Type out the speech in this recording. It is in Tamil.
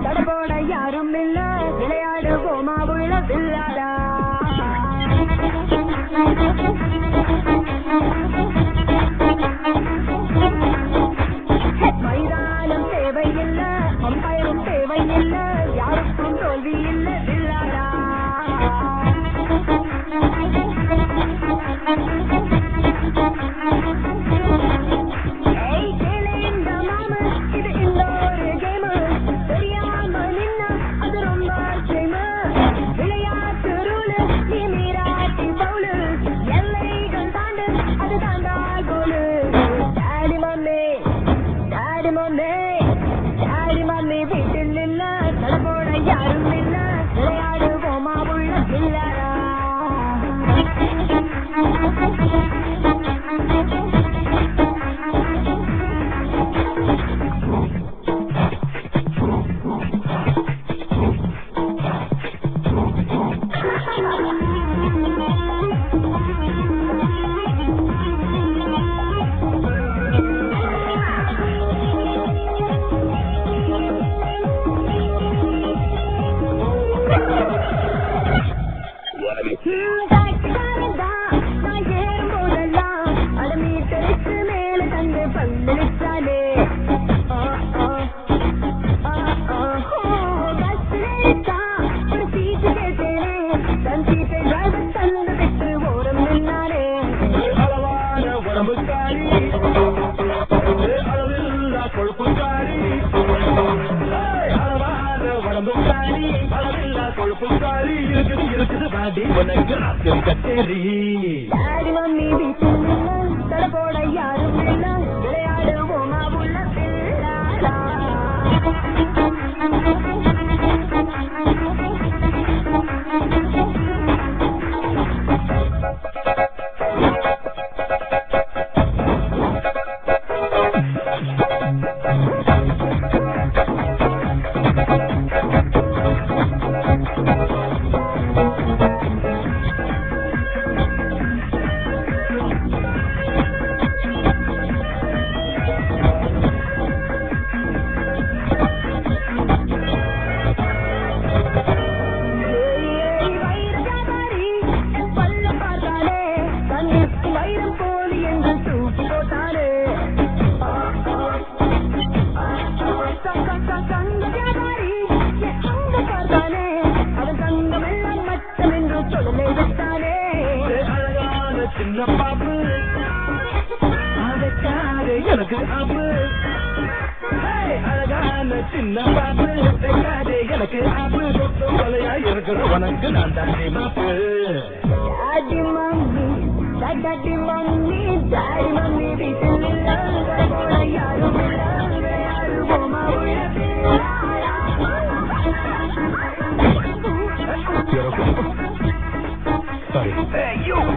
தடபோட யாரும் இல்ல விளையாடு போமா உள்ள பிள்ளாடா மைதானம் தேவையில்லை அம்பயரும் தேவையில்லை யாருக்கும் தோல்வி இல்லை பிள்ளாடா வீட்டில் இல்ல தடபோட யாரும் இல்ல விளையாடு போமா உள்ள பிள்ளாடா இருக்குது பாடி உனக்கு ராத்திரி கச்சேரி மம்மி வீட்டில் தடபோட யாரும் இல்ல விளையாடு போமா உள்ள பிள்ளாடா சின்ன பாப்பு அதற்காக எனக்கு ஆப்பு அழகான சின்ன பாப்பு எனக்கு ஆப்பு சொத்து கொலையா இருக்கிற உனக்கு நான் தாண்டி மாப்பு daddy mummy daddy mummy daddy mummy வீட்டில் இல்ல யாரும் போமா Sorry. Hey, you!